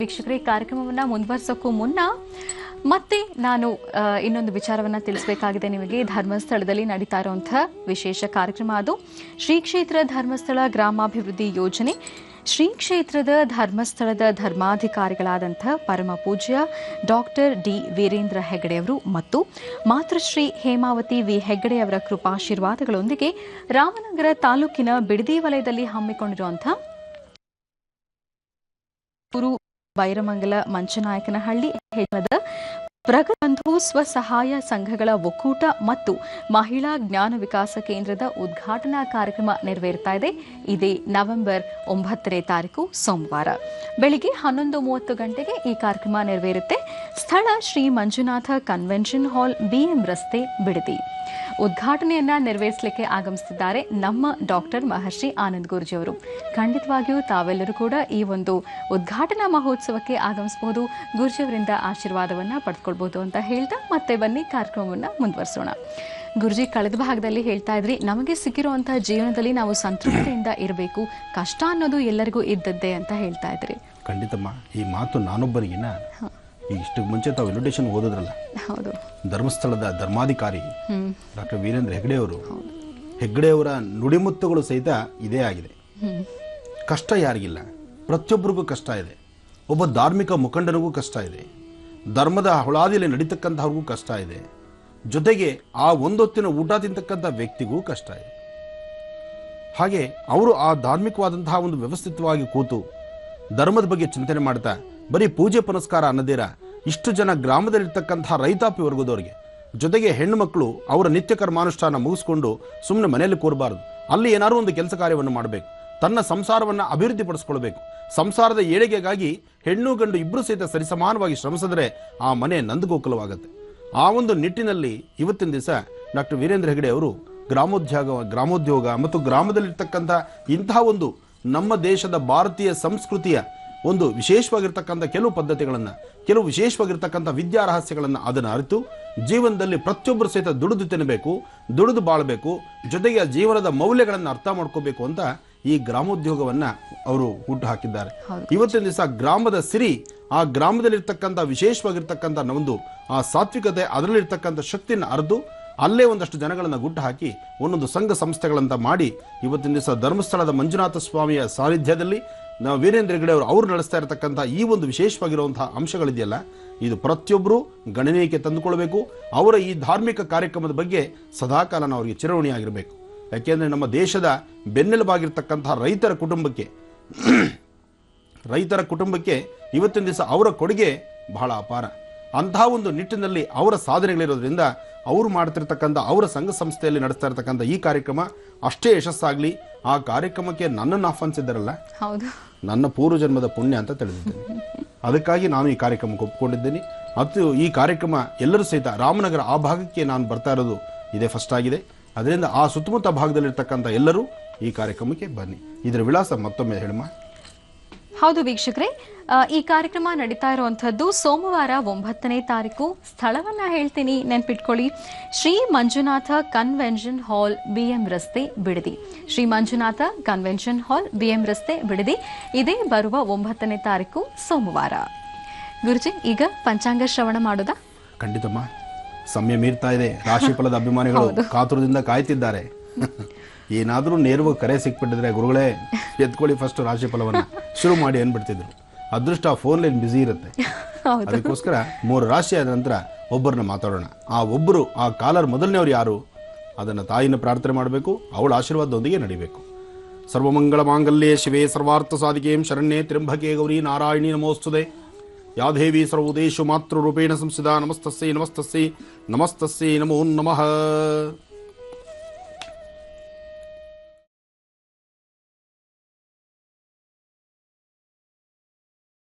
ವೀಕ್ಷಕರೇ, ಕಾರ್ಯಕ್ರಮವನ್ನು ಮುಂದುವರಿಸೋಕ್ಕೂ ಮುನ್ನ ಮತ್ತೆ ನಾನು ಇನ್ನೊಂದು ವಿಚಾರವನ್ನು ತಿಳಿಸಬೇಕಾಗಿದೆ ನಿಮಗೆ. ಧರ್ಮಸ್ಥಳದಲ್ಲಿ ನಡೀತಾ ಇರುವಂತಹ ವಿಶೇಷ ಕಾರ್ಯಕ್ರಮ ಅದು ಶ್ರೀ ಕ್ಷೇತ್ರ ಧರ್ಮಸ್ಥಳ ಗ್ರಾಮಾಭಿವೃದ್ಧಿ ಯೋಜನೆ. ಶ್ರೀ ಕ್ಷೇತ್ರದ ಧರ್ಮಸ್ಥಳದ ಧರ್ಮಾಧಿಕಾರಿಗಳಾದಂತಹ ಪರಮ ಪೂಜ್ಯ ಡಾಕ್ಟರ್ ಡಿ ವೀರೇಂದ್ರ ಹೆಗ್ಗಡೆಯವರು ಮತ್ತು ಮಾತೃಶ್ರೀ ಹೇಮಾವತಿ ವಿ ಹೆಗ್ಗಡೆಯವರ ಕೃಪಾಶೀರ್ವಾದಗಳೊಂದಿಗೆ ರಾಮನಗರ ತಾಲೂಕಿನ ಬಿಡದಿ ವಲಯದಲ್ಲಿ ಹಮ್ಮಿಕೊಂಡಿರುವಂತಹ ಬೈರಮಂಗಲ ಮಂಚನಾಯಕನಹಳ್ಳಿ ಹೆಚ್ಚಳದ ಪ್ರಗತಿಬಂಧು ಸ್ವಸಹಾಯ ಸಂಘಗಳ ಒಕ್ಕೂಟ ಮತ್ತು ಮಹಿಳಾ ಜ್ಞಾನ ವಿಕಾಸ ಕೇಂದ್ರದ ಉದ್ಘಾಟನಾ ಕಾರ್ಯಕ್ರಮ ನೆರವೇರುತ್ತಾ ಇದೆ. ಇದೇ ನವೆಂಬರ್ 9ನೇ ತಾರೀಕು ಸೋಮವಾರ ಬೆಳಿಗ್ಗೆ 11:30 ಗಂಟೆಗೆ ಈ ಕಾರ್ಯಕ್ರಮ ನೆರವೇರುತ್ತೆ. ಸ್ಥಳ Shri Manjunatha convention hall, BM ರಸ್ತೆ, ಬಿಡದಿ. ಉದ್ಘಾಟನೆಯನ್ನ ನೆರವೇರಿಸಲಿಕ್ಕೆ ಆಗಮಿಸುತ್ತಿದ್ದಾರೆ ನಮ್ಮ ಡಾಕ್ಟರ್ ಮಹರ್ಷಿ ಆನಂದ್ ಗುರೂಜಿ ಅವರು. ಖಂಡಿತವಾಗಿಯೂ ತಾವೆಲ್ಲರೂ ಕೂಡ ಈ ಒಂದು ಉದ್ಘಾಟನಾ ಮಹೋತ್ಸವಕ್ಕೆ ಆಗಮಿಸಬಹುದು, ಗುರೂಜಿಯವರಿಂದ ಆಶೀರ್ವಾದವನ್ನ ಪಡೆದುಕೊಳ್ಬಹುದು ಅಂತ ಹೇಳ್ತಾ ಮತ್ತೆ ಬನ್ನಿ ಕಾರ್ಯಕ್ರಮವನ್ನ ಮುಂದುವರಿಸೋಣ. ಗುರುಜಿ, ಕಳೆದ ಭಾಗದಲ್ಲಿ ಹೇಳ್ತಾ ಇದ್ರಿ, ನಮಗೆ ಸಿಕ್ಕಿರುವಂತಹ ಜೀವನದಲ್ಲಿ ನಾವು ಸಂತೃಪ್ತಿಯಿಂದ ಇರಬೇಕು, ಕಷ್ಟ ಅನ್ನೋದು ಎಲ್ಲರಿಗೂ ಇದ್ದದ್ದೇ ಅಂತ ಹೇಳ್ತಾ ಇದ್ರಿ. ಖಂಡಿತಮ್ಮ, ಈ ಮಾತು ನಾನೊಬ್ಬರಿಗಿನ ಇಷ್ಟು ಮುಂಚೆ ತಾವು ಇನ್ವಿಟೇಷನ್ ಓದಿದ್ರಲ್ಲ, ಹೌದು, ಧರ್ಮಸ್ಥಳದ ಧರ್ಮಾಧಿಕಾರಿ ಡಾಕ್ಟರ್ ವೀರೇಂದ್ರ ಹೆಗ್ಗಡೆಯವರು, ಹೆಗ್ಗಡೆಯವರ ನುಡಿಮುತ್ತುಗಳು ಸಹಿತ ಇದೇ ಆಗಿದೆ. ಕಷ್ಟ ಯಾರಿಗಿಲ್ಲ, ಪ್ರತಿಯೊಬ್ಬರಿಗೂ ಕಷ್ಟ ಇದೆ. ಒಬ್ಬ ಧಾರ್ಮಿಕ ಮುಖಂಡನಿಗೂ ಕಷ್ಟ ಇದೆ, ಧರ್ಮದ ಹೊಳಾದಿಯಲ್ಲಿ ನಡೀತಕ್ಕಂಥವ್ರಿಗೂ ಕಷ್ಟ ಇದೆ, ಜೊತೆಗೆ ಆ ಒಂದೊತ್ತಿನ ಊಟ ತಿಂತಕ್ಕಂಥ ವ್ಯಕ್ತಿಗೂ ಕಷ್ಟ ಇದೆ. ಹಾಗೆ ಅವರು ಆ ಧಾರ್ಮಿಕವಾದಂತಹ ಒಂದು ವ್ಯವಸ್ಥಿತವಾಗಿ ಕೂತು ಧರ್ಮದ ಬಗ್ಗೆ ಚಿಂತನೆ ಮಾಡ್ತಾ ಬರೀ ಪೂಜೆ ಪುನಸ್ಕಾರ ಅನ್ನದೇರ ಇಷ್ಟು ಜನ ಗ್ರಾಮದಲ್ಲಿರ್ತಕ್ಕಂತಹ ರೈತಾಪಿ ವರ್ಗದವರಿಗೆ, ಜೊತೆಗೆ ಹೆಣ್ಣು ಮಕ್ಕಳು ಅವರ ನಿತ್ಯ ಕರ್ಮಾನುಷ್ಠಾನ ಮುಗಿಸ್ಕೊಂಡು ಸುಮ್ಮನೆ ಮನೆಯಲ್ಲಿ ಕೂರಬಾರದು, ಅಲ್ಲಿ ಏನಾದ್ರು ಒಂದು ಕೆಲಸ ಕಾರ್ಯವನ್ನು ಮಾಡಬೇಕು, ತನ್ನ ಸಂಸಾರವನ್ನು ಅಭಿವೃದ್ಧಿ ಪಡಿಸ್ಕೊಳ್ಬೇಕು. ಸಂಸಾರದ ಏಳಿಗೆಗಾಗಿ ಹೆಣ್ಣು ಗಂಡು ಇಬ್ಬರು ಸಹಿತ ಸರಿಸಮಾನವಾಗಿ ಶ್ರಮಿಸಿದ್ರೆ ಆ ಮನೆ ನಂದಗೋಕುಲವಾಗುತ್ತೆ. ಆ ಒಂದು ನಿಟ್ಟಿನಲ್ಲಿ ಇವತ್ತಿನ ದಿವಸ ಡಾಕ್ಟರ್ ವೀರೇಂದ್ರ ಹೆಗ್ಗಡೆ ಅವರು ಗ್ರಾಮೋದ್ಯೋಗ ಮತ್ತು ಗ್ರಾಮದಲ್ಲಿರ್ತಕ್ಕಂಥ ಇಂತಹ ಒಂದು ನಮ್ಮ ದೇಶದ ಭಾರತೀಯ ಸಂಸ್ಕೃತಿಯ ಒಂದು ವಿಶೇಷವಾಗಿರ್ತಕ್ಕಂಥ ಕೆಲವು ಪದ್ಧತಿಗಳನ್ನು, ಕೆಲವು ವಿಶೇಷವಾಗಿರ್ತಕ್ಕಂಥ ವಿದ್ಯಾ ರಹಸ್ಯಗಳನ್ನು ಅದನ್ನು ಅರಿತು ಜೀವನದಲ್ಲಿ ಪ್ರತಿಯೊಬ್ಬರು ಸಹಿತ ದುಡಿದು ತಿನ್ನಬೇಕು, ದುಡಿದು ಬಾಳಬೇಕು, ಜೊತೆಗೆ ಜೀವನದ ಮೌಲ್ಯಗಳನ್ನು ಅರ್ಥ ಮಾಡ್ಕೋಬೇಕು ಅಂತ ಈ ಗ್ರಾಮೋದ್ಯೋಗವನ್ನ ಅವರು ಹುಟ್ಟು ಹಾಕಿದ್ದಾರೆ. ಇವತ್ತಿನ ದಿವಸ ಗ್ರಾಮದ ಸಿರಿ, ಆ ಗ್ರಾಮದಲ್ಲಿರ್ತಕ್ಕಂಥ ವಿಶೇಷವಾಗಿರ್ತಕ್ಕಂಥ ಒಂದು ಆ ಸಾತ್ವಿಕತೆ, ಅದರಲ್ಲಿರ್ತಕ್ಕಂಥ ಶಕ್ತಿಯನ್ನು ಅರಿದು ಅಲ್ಲೇ ಒಂದಷ್ಟು ಜನಗಳನ್ನು ಗುಟ್ಟು ಹಾಕಿ ಒಂದೊಂದು ಸಂಘ ಸಂಸ್ಥೆಗಳಂತ ಮಾಡಿ ಇವತ್ತಿನ ದಿವಸ ಧರ್ಮಸ್ಥಳದ ಮಂಜುನಾಥ ಸ್ವಾಮಿಯ ಸಾನ್ನಿಧ್ಯದಲ್ಲಿ ನಾವು ವೀರೇಂದ್ರ ಹೆಗ್ಗಡೆ ಅವರು ನಡೆಸ್ತಾ ಇರತಕ್ಕಂಥ ಈ ಒಂದು ವಿಶೇಷವಾಗಿರುವಂತಹ ಅಂಶಗಳಿದೆಯಲ್ಲ, ಇದು ಪ್ರತಿಯೊಬ್ಬರು ಗಣನೀಯಕ್ಕೆ ತಂದುಕೊಳ್ಬೇಕು. ಅವರ ಈ ಧಾರ್ಮಿಕ ಕಾರ್ಯಕ್ರಮದ ಬಗ್ಗೆ ಸದಾಕಾಲ ನಾವು ಅವರಿಗೆ ಚಿರಋಣಿಯಾಗಿರಬೇಕು. ಯಾಕೆಂದರೆ ನಮ್ಮ ದೇಶದ ಬೆನ್ನೆಲುಬಾಗಿರ್ತಕ್ಕಂತಹ ರೈತರ ಕುಟುಂಬಕ್ಕೆ ಇವತ್ತಿನ ದಿವಸ ಅವರ ಕೊಡುಗೆ ಬಹಳ ಅಪಾರ. ಅಂತಹ ಒಂದು ನಿಟ್ಟಿನಲ್ಲಿ ಅವರ ಸಾಧನೆಗಳಿರೋದ್ರಿಂದ ಅವರು ಮಾಡ್ತಿರ್ತಕ್ಕಂಥ ಅವರ ಸಂಘ ಸಂಸ್ಥೆಯಲ್ಲಿ ನಡೆಸ್ತಾ ಇರ್ತಕ್ಕಂಥ ಈ ಕಾರ್ಯಕ್ರಮ ಅಷ್ಟೇ ಯಶಸ್ಸಾಗಲಿ. ಆ ಕಾರ್ಯಕ್ರಮಕ್ಕೆ ನನ್ನನ್ನು ಆಹ್ವಾನಿಸಿದ್ದಾರಲ್ಲ, ನನ್ನ ಪೂರ್ವ ಜನ್ಮದ ಪುಣ್ಯ ಅಂತ ತಿಳಿದಿದ್ದೇನೆ. ಅದಕ್ಕಾಗಿ ನಾನು ಈ ಕಾರ್ಯಕ್ರಮಕ್ಕೆ ಒಪ್ಪಿಕೊಂಡಿದ್ದೇನೆ. ಮತ್ತು ಈ ಕಾರ್ಯಕ್ರಮ ಎಲ್ಲರೂ ಸಹಿತ ರಾಮನಗರ ಆ ಭಾಗಕ್ಕೆ ನಾನು ಬರ್ತಾ ಇರೋದು ಇದೇ ಫಸ್ಟ್ ಆಗಿದೆ. ಅದರಿಂದ ಆ ಸುತ್ತಮುತ್ತ ಭಾಗದಲ್ಲಿರ್ತಕ್ಕಂಥ ಎಲ್ಲರೂ ಈ ಕಾರ್ಯಕ್ರಮಕ್ಕೆ ಬನ್ನಿ. ಇದರ ವಿಳಾಸ ಮತ್ತೊಮ್ಮೆ ಹೇಳಮ್ಮ. ಹೌದು ವೀಕ್ಷಕರೇ, ಈ ಕಾರ್ಯಕ್ರಮ ನಡೀತಾ ಇರುವಂತಹದ್ದು ಸೋಮವಾರ 9ನೇ ತಾರೀಕು. ಸ್ಥಳವನ್ನ ಹೇಳ್ತೀನಿ, ನೆನ್ಪಿಟ್ಕೊಳ್ಳಿ. Shri Manjunatha convention hall, BM ರಸ್ತೆ, Bidadi. Shri Manjunatha convention hall, BM ರಸ್ತೆ, ಬಿಡದಿ. ಇದೇ ಬರುವ 9ನೇ ತಾರೀಕು ಸೋಮವಾರ. ಗುರುಜಿ, ಈಗ ಪಂಚಾಂಗ ಶ್ರವಣ ಮಾಡೋದಾ? ಖಂಡಿತಮ್ಮ, ಸಮಯ ಮೀರ್ತಾ ಇದೆ. ರಾಶಿಫಲದ ಅಭಿಮಾನಿಗಳು ಕಾತುರದಿಂದ ಕಾಯ್ತಿದ್ದಾರೆ. ಏನಾದರೂ ನೇರವಾಗಿ ಕರೆ ಸಿಕ್ಬಿಟ್ಟಿದ್ರೆ, ಗುರುಗಳೇ ಎತ್ಕೊಳ್ಳಿ ಫಸ್ಟ್ ರಾಶಿಫಲವನ್ನ ಶುರು ಮಾಡಿ ಅನ್ಬಿಡ್ತಿದ್ರು. ಅದೃಷ್ಟ ಫೋನ್ ಲೈನ್ ಬ್ಯುಸಿ ಇರುತ್ತೆ. ಅದಕ್ಕೋಸ್ಕರ 3 ರಾಶಿ ಆದ ನಂತರ ಒಬ್ಬರನ್ನ ಮಾತಾಡೋಣ. ಆ ಒಬ್ಬರು, ಆ ಕಾಲರ್ ಮೊದಲನೇವ್ರು ಯಾರು, ಅದನ್ನು ತಾಯಿನ ಪ್ರಾರ್ಥನೆ ಮಾಡಬೇಕು, ಅವಳ ಆಶೀರ್ವಾದದೊಂದಿಗೆ ನಡಿಬೇಕು. ಸರ್ವಮಂಗಳ ಮಾಂಗಲ್ಯೆ ಶಿವೆ ಸರ್ವಾರ್ಥ ಸಾಧಿಕೆಂ ಶರಣ್ಯೆ ತ್ರ್ಯಂಬಕೆ ಗೌರಿ ನಾರಾಯಣಿ ನಮೋಸ್ತುತೆ. ಯಾ ದೇವಿ ಸರ್ವೋದೇಶು ಮಾತೃರೂಪೇಣ ಸಂಸ್ಥಿತಾ. ನಮಸ್ತಸ್ಸೈ ನಮಸ್ತಸ್ಸೈ ನಮಸ್ತಸ್ಸೈ ನಮೋ ನಮಃ.